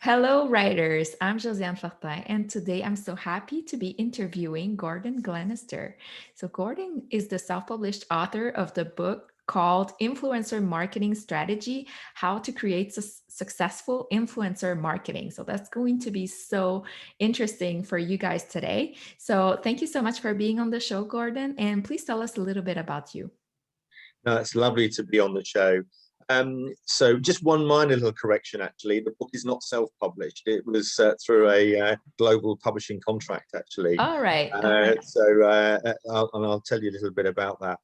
Hello, writers. I'm Josiane Fortin, and today I'm so happy to be interviewing Gordon Glenister. So, Gordon is the self published author of the book called Influencer Marketing Strategy: How to Create Successful Influencer Marketing. So, that's going to be so interesting for you guys today. So, thank you so much for being on the show, Gordon. And please tell us a little bit about you. No, it's lovely to be on the show. So just one minor little correction, actually. The book is not self-published. It was through a global publishing contract, actually. All right. All right. I'll tell you a little bit about that.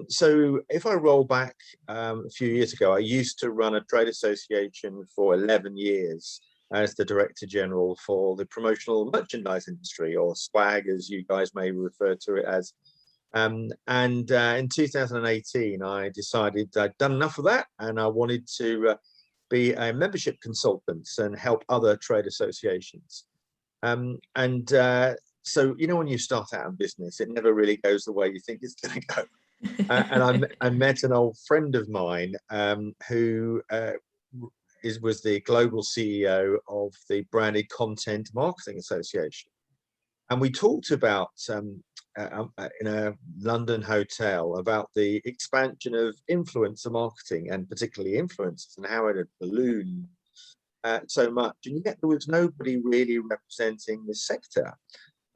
So if I roll back a few years ago, I used to run a trade association for 11 years as the Director General for the promotional merchandise industry, or swag, as you guys may refer to it as. In 2018, I decided I'd done enough of that, and I wanted to be a membership consultant and help other trade associations. So, you know, when you start out in business, it never really goes the way you think it's going to go. I met an old friend of mine who was the global CEO of the Branded Content Marketing Association. And we talked about in a London hotel about the expansion of influencer marketing, and particularly influencers, and how it had ballooned so much. And yet there was nobody really representing the sector,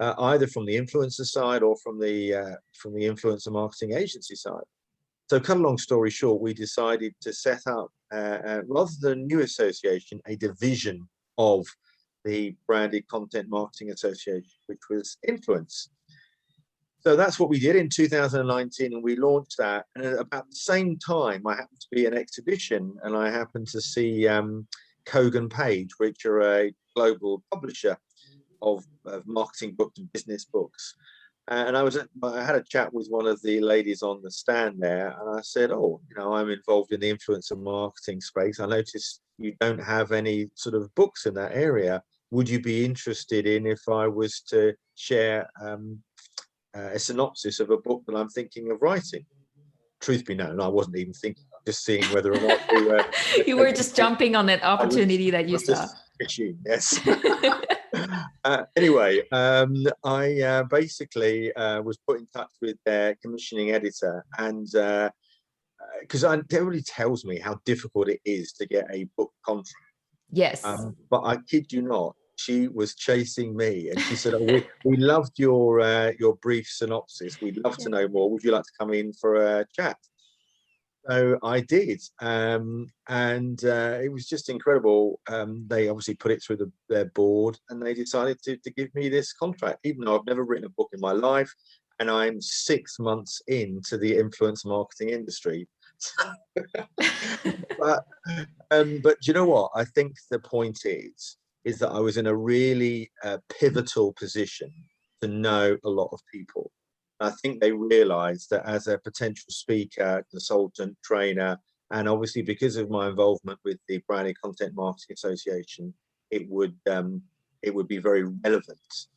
either from the influencer side or from the influencer marketing agency side. So, cut a long story short, we decided to set up, rather than a new association, a division of the Branded Content Marketing Association, which was Influence. So that's what we did in 2019, and we launched that. And at about the same time, I happened to be at an exhibition, and I happened to see Kogan Page, which are a global publisher of marketing books and business books. And I had a chat with one of the ladies on the stand there, and I said, "Oh, you know, I'm involved in the influencer marketing space. I noticed you don't have any sort of books in that area. Would you be interested in if I was to share a synopsis of a book that I'm thinking of writing?" Truth be known, I wasn't even thinking, just seeing whether or not we were. You were just jumping on that opportunity that you saw. Just fishing, yes. Anyway, I basically was put in touch with their commissioning editor, and because everybody tells me how difficult it is to get a book contract. Yes. But I kid you not, she was chasing me, and she said, "Oh, we loved your brief synopsis. We'd love to know more. Would you like to come in for a chat?" So I did, and it was just incredible. They obviously put it through their board, and they decided to give me this contract, even though I've never written a book in my life, and I'm 6 months into the influence marketing industry. but you know what? I think the point is that I was in a really pivotal position to know a lot of people. I think they realized that as a potential speaker, consultant, trainer, and obviously because of my involvement with the Branded Content Marketing Association, it would be very relevant.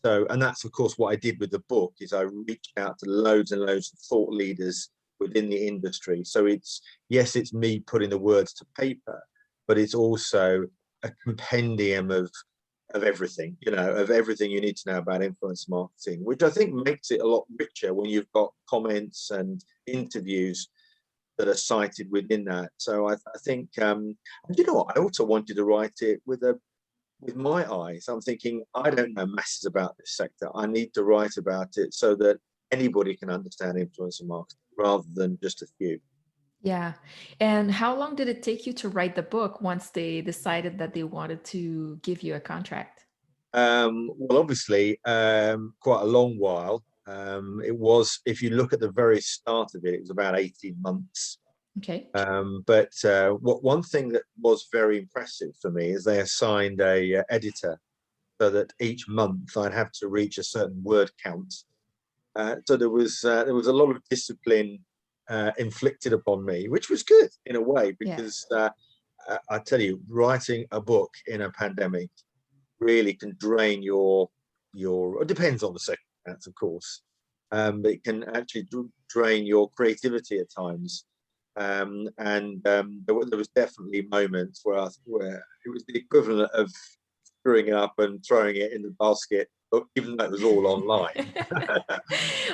So, and that's of course what I did with the book, is I reached out to loads and loads of thought leaders within the industry. So it's me putting the words to paper, but it's also a compendium of everything, you know, of everything you need to know about influence marketing, which I think makes it a lot richer when you've got comments and interviews that are cited within that. So I think, you know what, I also wanted to write it with my eyes. I'm thinking, I don't know masses about this sector. I need to write about it so that anybody can understand influencer marketing rather than just a few. Yeah. And how long did it take you to write the book once they decided that they wanted to give you a contract? Well, obviously, quite a long while. It was, if you look at the very start of it, it was about 18 months. Okay. But one thing that was very impressive for me is they assigned a editor, so that each month I'd have to reach a certain word count. So there was a lot of discipline inflicted upon me, which was good in a way, because I tell you, writing a book in a pandemic really can drain it depends on the circumstance, of course, but it can actually drain your creativity at times. There was definitely moments where it was the equivalent of screwing it up and throwing it in the basket, even though it was all online.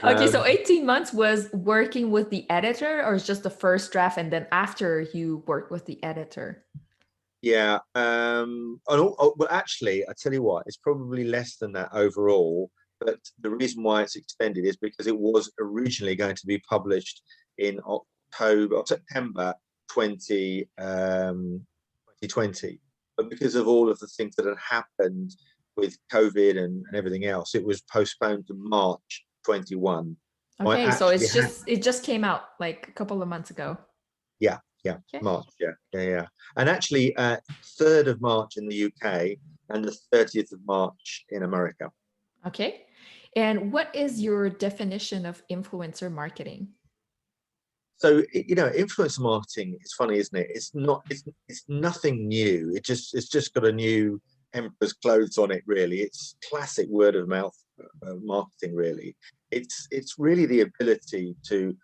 Okay, so um, 18 months was working with the editor, or it's just the first draft and then after you worked with the editor? yeah. Well, actually, I tell you what, it's probably less than that overall. But the reason why it's extended is because it was originally going to be published in September 2020. But because of all of the things that had happened with COVID and everything else, it was postponed to March 21. I Okay, so actually it's had, just it just came out like a couple of months ago. yeah, yeah, Okay. March, yeah. And actually, 3rd of March in the UK and the 30th of March in America. Okay. And what is your definition of influencer marketing? So influencer marketing is funny, isn't it? It's nothing new. It's just got a new emperor's clothes on it, really. It's classic word of mouth marketing, really. It's really the ability to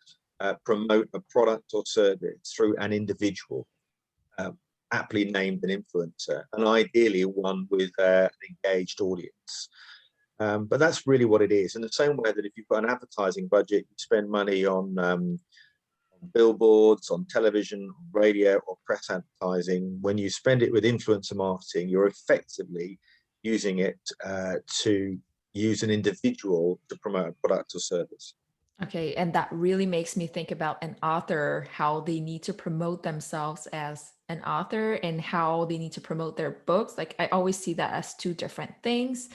promote a product or service through an individual, uh, aptly named an influencer, and ideally one with an engaged audience. But that's really what it is. In the same way that if you've got an advertising budget, you spend money on billboards, on television, radio, or press advertising. When you spend it with influencer marketing, you're effectively using it to use an individual to promote a product or service. Okay, and that really makes me think about an author, how they need to promote themselves as an author and how they need to promote their books. Like I always see that as two different things.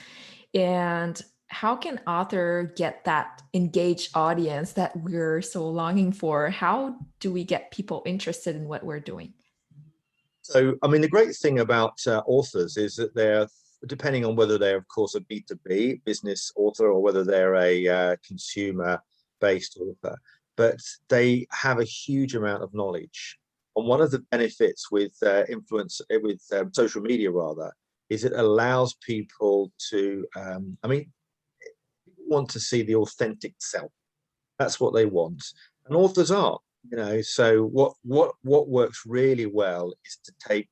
And how can author get that engaged audience that we're so longing for? How do we get people interested in what we're doing? So, I mean, the great thing about authors is that they're, depending on whether they're, of course, a B2B business author or whether they're a consumer-based author, but they have a huge amount of knowledge. And one of the benefits with social media, rather, is it allows people to, people want to see the authentic self. That's what they want, and authors are. So what works really well is to take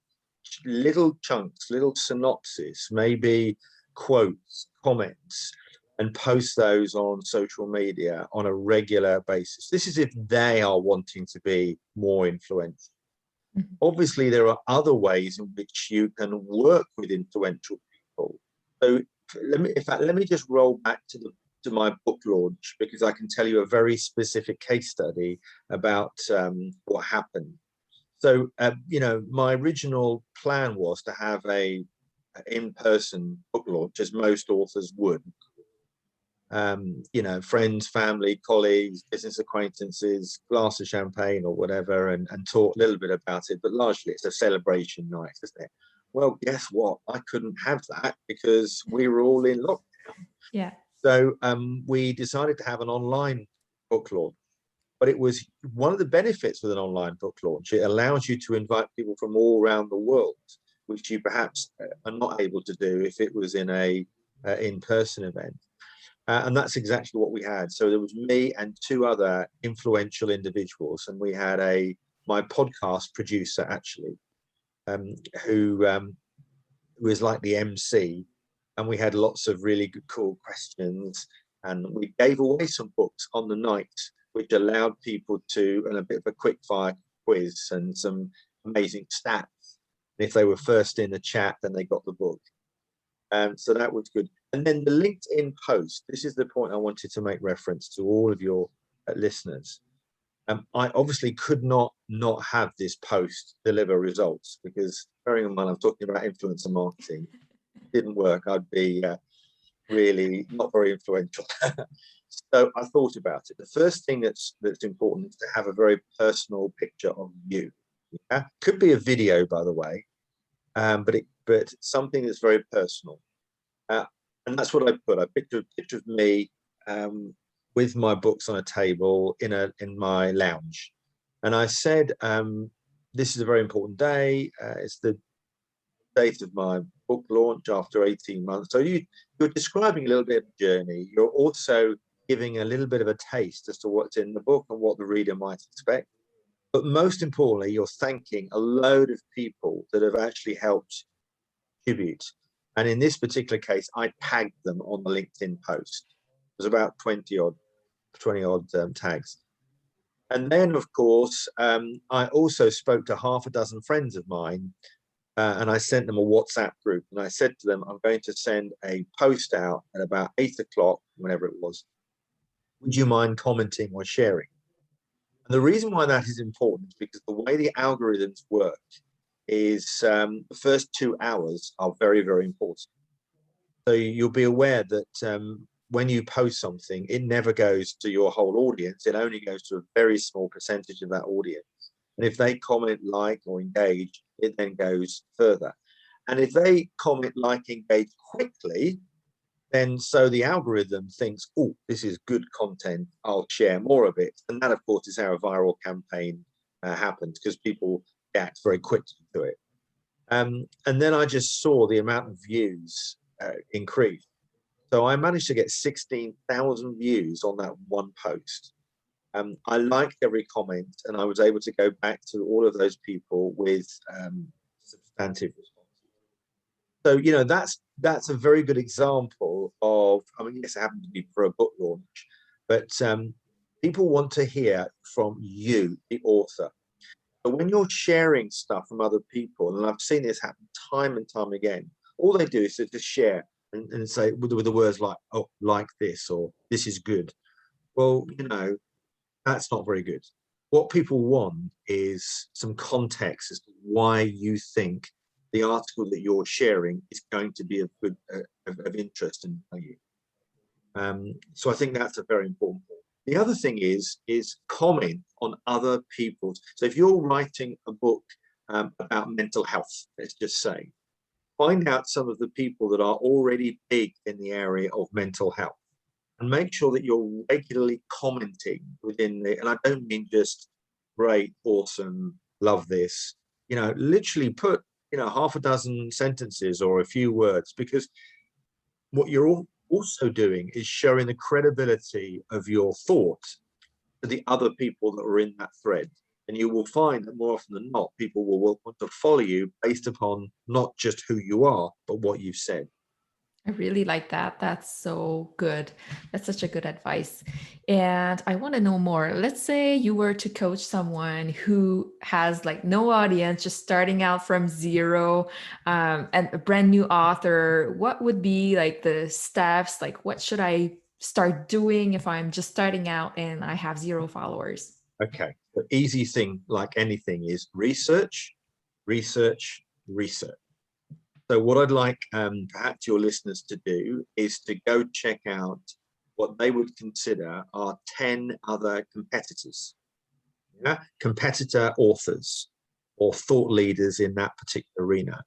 little chunks, little synopses, maybe quotes, comments, and post those on social media on a regular basis. This is if they are wanting to be more influential. Mhm. Obviously, there are other ways in which you can work with influential people. So let me just roll back to my book launch, because I can tell you a very specific case study about what happened. So, my original plan was to have a in-person book launch, as most authors would. Friends, family, colleagues, business acquaintances, glass of champagne or whatever, and talk a little bit about it. But largely, it's a celebration night, isn't it? Well, guess what? I couldn't have that because we were all in lockdown. Yeah. So we decided to have an online book launch. But it was one of the benefits with an online book launch. It allows you to invite people from all around the world, which you perhaps are not able to do if it was in a in-person event. And that's exactly what we had. So there was me and two other influential individuals, and we had my podcast producer actually, who was like the MC, and we had lots of really good, cool questions, and we gave away some books on the night, which allowed people to, and a bit of a quick fire quiz and some amazing stats. And if they were first in the chat, then they got the book. So that was good. And then the LinkedIn post, this is the point I wanted to make reference to all of your listeners. I obviously could not have this post deliver results, because bearing in mind I'm talking about influencer marketing, didn't work. I'd be really not very influential. So I thought about it. The first thing that's important is to have a very personal picture of you. Yeah? Could be a video, by the way, but something that's very personal. And that's what I put. I picked a picture of me with my books on a table in my lounge, and I said, "This is a very important day. It's the date of my book launch after 18 months." So you're describing a little bit of the journey. You're also giving a little bit of a taste as to what's in the book and what the reader might expect. But most importantly, you're thanking a load of people that have actually helped contribute. And in this particular case, I tagged them on the LinkedIn post. It was about 20 odd tags. And then, of course, I also spoke to half a dozen friends of mine, and I sent them a WhatsApp group. And I said to them, I'm going to send a post out at about 8 o'clock, whenever it was. Would you mind commenting or sharing? And the reason why that is important is because the way the algorithms work is the first 2 hours are very, very important. So you'll be aware that when you post something, it never goes to your whole audience. It only goes to a very small percentage of that audience. And if they comment, like, or engage, it then goes further. And if they comment, like, engage quickly, then so the algorithm thinks, oh, this is good content, I'll share more of it. And that, of course, is how a viral campaign happens, because people react very quickly to it. And then I just saw the amount of views increase. So I managed to get 16,000 views on that one post. I liked every comment, and I was able to go back to all of those people with substantive responses. So, you know, that's a very good example of, I mean, yes, it happened to be for a book launch, but people want to hear from you, the author. But when you're sharing stuff from other people, and I've seen this happen time and time again, all they do is to just share and say with the words like, oh, like this, or this is good. Well, you know, that's not very good. What people want is some context as to why you think the article that you're sharing is going to be of good of interest and value. So I think that's a very important point. The other thing is comment on other people's. So if you're writing a book about mental health, let's just say, find out some of the people that are already big in the area of mental health, and make sure that you're regularly commenting within the, and I don't mean just great, awesome, love this, you know, literally put, you know, half a dozen sentences or a few words, because what you're also doing is showing the credibility of your thought to the other people that are in that thread. And you will find that more often than not, people will want to follow you based upon not just who you are, but what you've said. I really like that. That's so good. That's such a good advice. And I want to know more. Let's say you were to coach someone who has like no audience, just starting out from zero, and a brand new author. What would be like the steps? Like, what should I start doing if I'm just starting out and I have zero followers? Okay, the easy thing, like anything, is research, research, research. So what I'd like perhaps your listeners to do is to go check out what they would consider are 10 other competitors, yeah? Competitor authors or thought leaders in that particular arena.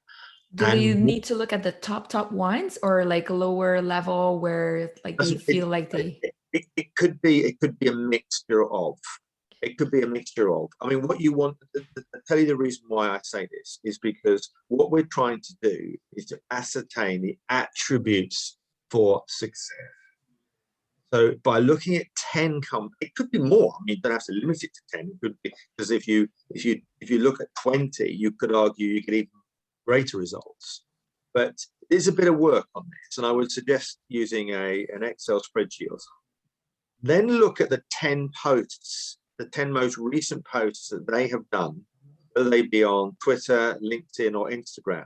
Do we And need to look at the top ones, or like lower level where like they feel like they it could be a mixture of. It could be a mixture of. I mean, what you want to tell you the reason why I say this is because what we're trying to do is to ascertain the attributes for success. So by looking at 10 companies, it could be more. I mean, you don't have to limit it to 10. It could be, because if you look at 20, you could argue you get even greater results. But there's a bit of work on this, and I would suggest using an Excel spreadsheet or something. Then look at the 10 posts, the 10 most recent posts that they have done, whether they be on Twitter, LinkedIn, or Instagram,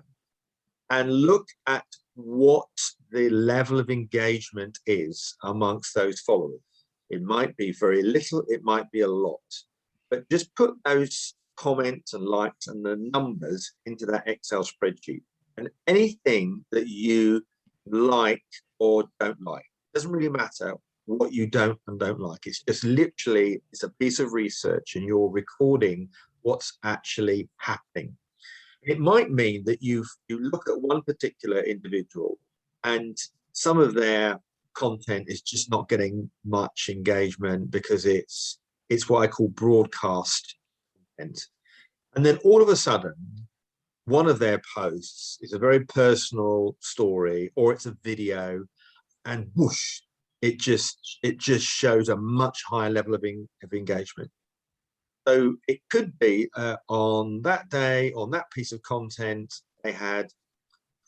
and look at what the level of engagement is amongst those followers. It might be very little, it might be a lot, but just put those comments and likes and the numbers into that Excel spreadsheet. And anything that you like or don't like, doesn't really matter what you don't and don't like. It's just literally, it's a piece of research and you're recording what's actually happening. It might mean that you look at one particular individual and some of their content is just not getting much engagement because it's what I call broadcast content. And then all of a sudden, one of their posts is a very personal story or it's a video, and whoosh, it just shows a much higher level of engagement. So it could be on that day, on that piece of content, they had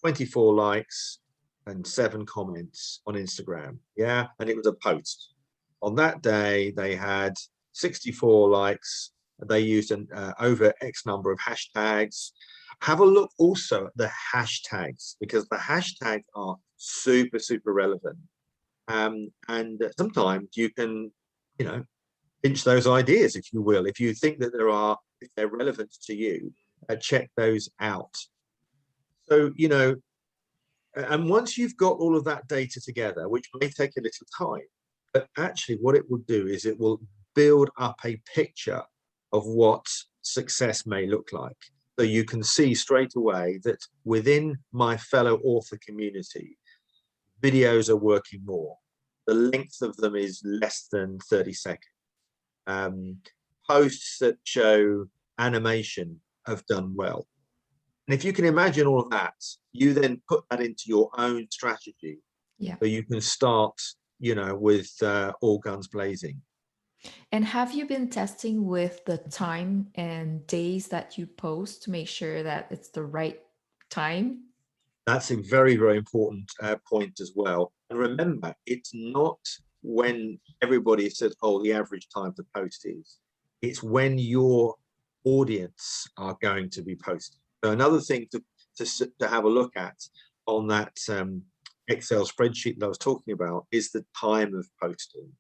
24 likes and 7 comments on Instagram. Yeah. And it was a post. On that day, they had 64 likes. They used an over X number of hashtags. Have a look also at the hashtags, because the hashtags are super, super relevant. And sometimes you can, you know, pinch those ideas, if you will. If you think that if they're relevant to you, check those out. So, you know, and once you've got all of that data together, which may take a little time, but actually what it will do is it will build up a picture of what success may look like. So you can see straight away that within my fellow author community, videos are working more. The length of them is less than 30 seconds. Posts that show animation have done well. And if you can imagine all of that, you then put that into your own strategy. Yeah. So you can start, you know, with all guns blazing. And have you been testing with the time and days that you post to make sure that it's the right time? That's a very, very important point as well. And remember, it's not when everybody says, oh, the average time to post is. It's when your audience are going to be posting. So another thing to have a look at on that Excel spreadsheet that I was talking about is the time of posting.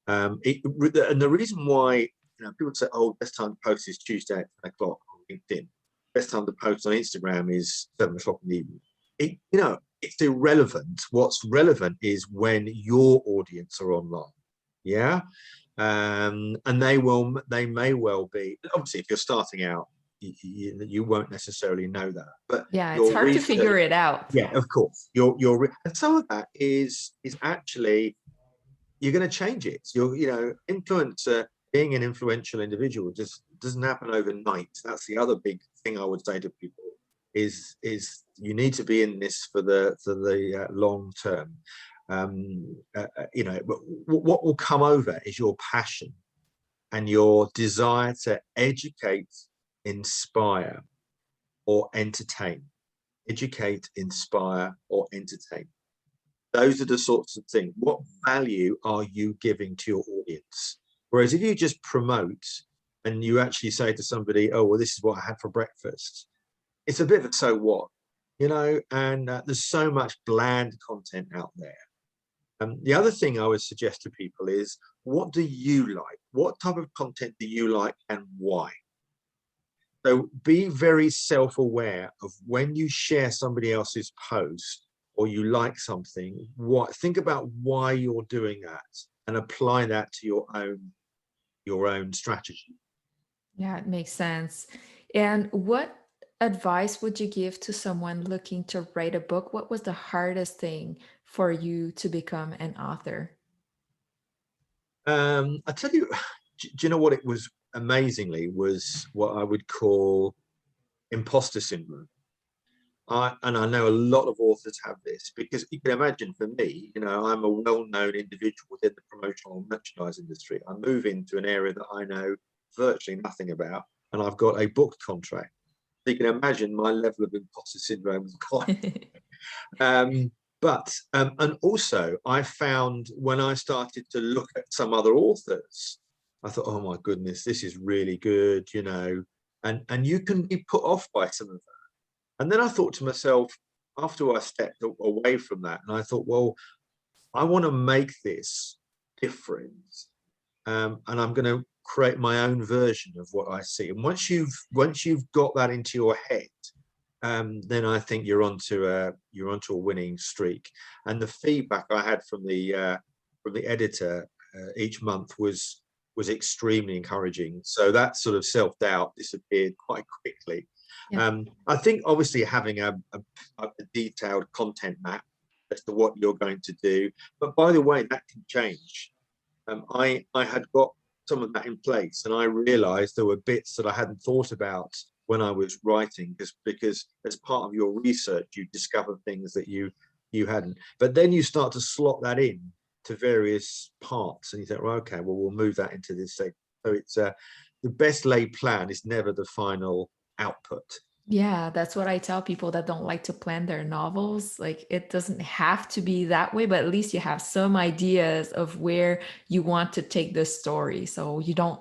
And the reason why, you know, people say, oh, best time to post is Tuesday at 10 o'clock on LinkedIn. Best time to post on Instagram is 7 o'clock in the evening. You know, it's irrelevant. What's relevant is when your audience are online. Yeah. And they may well be, obviously, if you're starting out, you won't necessarily know that, but Yeah, it's your hard to research, figure it out. yeah, of course, and some of that is actually, you're going to change it. You know, influencer, being an influential individual just doesn't happen overnight. That's the other big thing I would say to people is you need to be in this for the long term. You know, but what will come over is your passion and your desire to educate, inspire, or entertain. Educate, inspire, or entertain. Those are the sorts of things. What value are you giving to your audience? Whereas if you just promote and you actually say to somebody, oh, well, this is what I had for breakfast, it's a bit of a so what, you know, and there's so much bland content out there. The other thing I would suggest to people is, what do you like? What type of content do you like and why? So be very self-aware of when you share somebody else's post or you like something, think about why you're doing that and apply that to your own strategy. Yeah, it makes sense. And what advice would you give to someone looking to write a book? What was the hardest thing for you to become an author? I tell you, do you know what it was amazingly was what I would call imposter syndrome. And I know a lot of authors have this, because you can imagine, for me, you know, I'm a well-known individual within the promotional merchandise industry. I move into an area that I know virtually nothing about, and I've got a book contract. So you can imagine my level of imposter syndrome is quite. And also I found when I started to look at some other authors, I thought, oh my goodness, this is really good, you know, and you can be put off by some of that. And then I thought to myself, after I stepped away from that, and I thought, well, I want to make this different, and I'm going to create my own version of what I see. And once you've got that into your head, then I think you're onto a winning streak. And the feedback I had from the editor each month was extremely encouraging. So that sort of self-doubt disappeared quite quickly. Yeah. I think obviously having a detailed content map as to what you're going to do, but by the way, that can change. I had got some of that in place, and I realized there were bits that I hadn't thought about when I was writing, because as part of your research, you discover things that you hadn't. But then you start to slot that in to various parts, and you think, well, okay, well, we'll move that into this segment. So the best laid plan is never the final output. Yeah, that's what I tell people that don't like to plan their novels. Like, it doesn't have to be that way, but at least you have some ideas of where you want to take this story. So you don't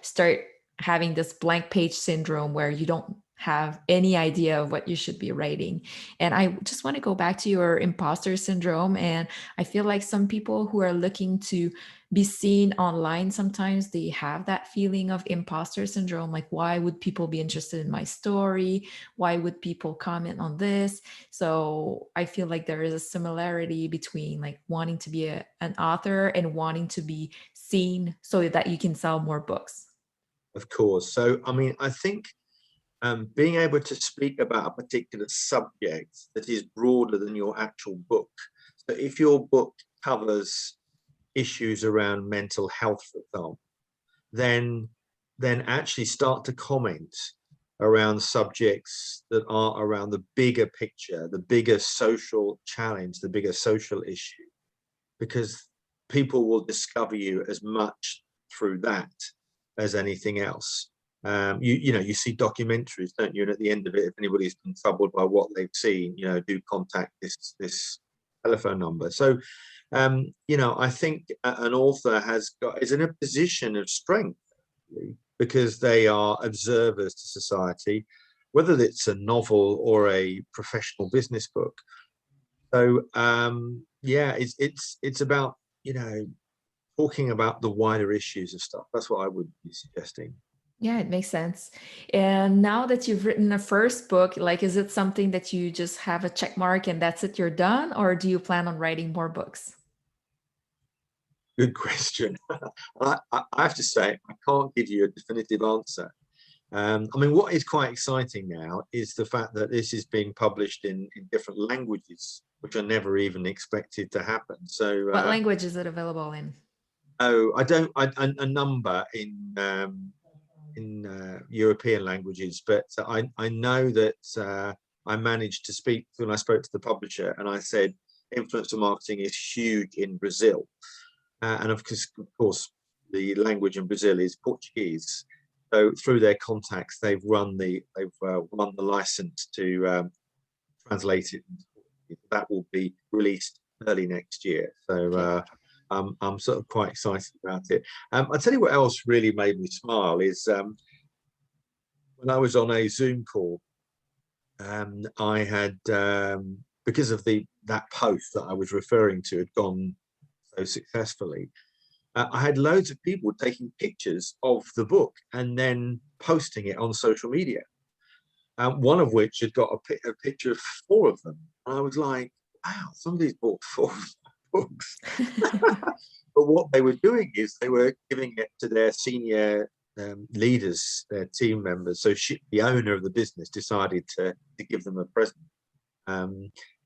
start having this blank page syndrome where you don't have any idea of what you should be writing. And I just want to go back to your imposter syndrome. And I feel like some people who are looking to be seen online, sometimes they have that feeling of imposter syndrome, like, why would people be interested in my story? Why would people comment on this? So I feel like there is a similarity between like wanting to be an author and wanting to be seen so that you can sell more books. Of course. So, I mean, I think being able to speak about a particular subject that is broader than your actual book. So if your book covers issues around mental health, for example, then actually start to comment around subjects that are around the bigger picture, the bigger social challenge, the bigger social issue, because people will discover you as much through that as anything else. You see documentaries, don't you? And at the end of it, if anybody's been troubled by what they've seen, do contact this telephone number. So, I think an author is in a position of strength, because they are observers to society, whether it's a novel or a professional business book. So, it's about talking about the wider issues of stuff. That's what I would be suggesting. Yeah, it makes sense. And now that you've written a first book, like, is it something that you just have a check mark and that's it, you're done? Or do you plan on writing more books? Good question. I have to say, I can't give you a definitive answer. I mean, what is quite exciting now is the fact that this is being published in different languages, which I never even expected to happen. So, What language is it available in? a number in European languages, but I know that I managed to speak when I spoke to the publisher, and I said influencer marketing is huge in Brazil, and of course, the language in Brazil is Portuguese. So through their contacts, they've won the license to translate it. That will be released early next year. So I'm sort of quite excited about it. I'll tell you what else really made me smile is when I was on a Zoom call, I had because of that post that I was referring to had gone so successfully. I had loads of people taking pictures of the book and then posting it on social media. One of which had got a picture of 4 of them. And I was like, wow, somebody's bought 4 books. But what they were doing is they were giving it to their senior leaders, their team members. So the owner of the business decided to give them a present.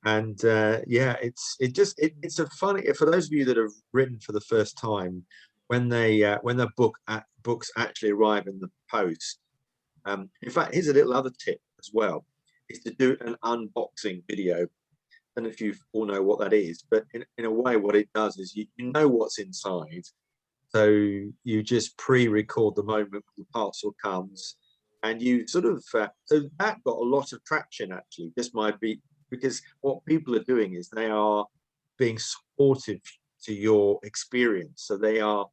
It's a funny, for those of you that have written for the first time, when the books actually arrive in the post. In fact, here's a little other tip as well, is to do an unboxing video. I don't know if you all know what that is, but in a way, what it does is you know what's inside. So you just pre-record the moment the parcel comes, and you sort of, so that got a lot of traction actually. This might be because what people are doing is they are being supportive to your experience. So they are,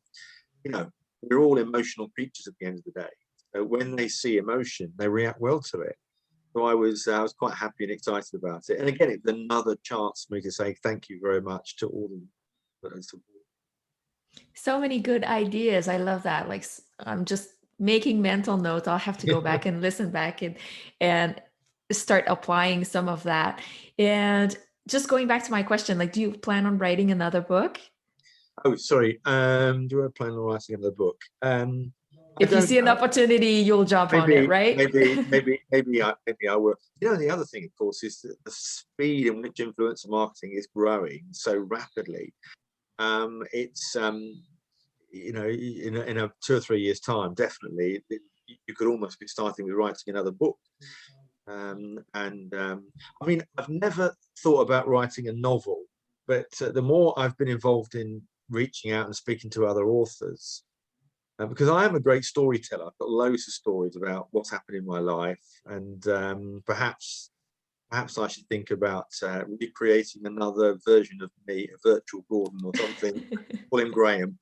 we're all emotional creatures at the end of the day. So when they see emotion, they react well to it. So I was quite happy and excited about it. And again, it's another chance for me to say thank you very much to all of them. So many good ideas. I love that. Like, I'm just making mental notes. I'll have to go back and listen back and start applying some of that. And just going back to my question, like, do you plan on writing another book? Oh, sorry. Do I plan on writing another book? If you see an opportunity, you'll jump on it, right? Maybe I will. The other thing, of course, is that the speed in which influencer marketing is growing so rapidly. It's in a 2 or 3 years' time, definitely, you could almost be starting with writing another book. I mean, I've never thought about writing a novel, but the more I've been involved in reaching out and speaking to other authors, because I am a great storyteller. I've got loads of stories about what's happened in my life, and perhaps I should think about recreating another version of me, a virtual Gordon or something. Call him Graham.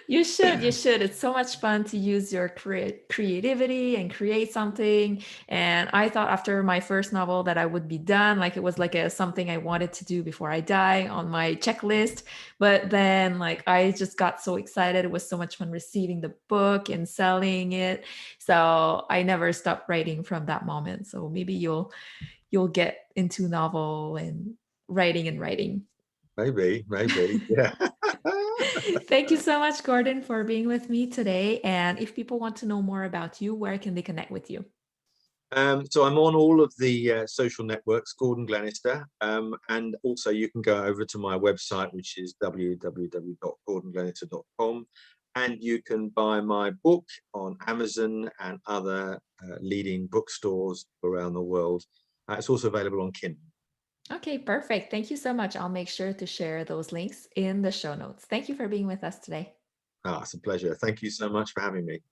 You should, you should. It's so much fun to use your creativity and create something. And I thought after my first novel that I would be done, like it was like a something I wanted to do before I die on my checklist. But then like I just got so excited. It was so much fun receiving the book and selling it. So I never stopped writing from that moment. So maybe you'll get into novel and writing and writing. Maybe, yeah. Thank you so much, Gordon, for being with me today. And if people want to know more about you, where can they connect with you? So I'm on all of the social networks, Gordon Glenister, and also you can go over to my website, which is www.gordonglenister.com, and you can buy my book on Amazon and other leading bookstores around the world. It's also available on Kindle. Okay, perfect. Thank you so much. I'll make sure to share those links in the show notes. Thank you for being with us today. It's a pleasure. Thank you so much for having me.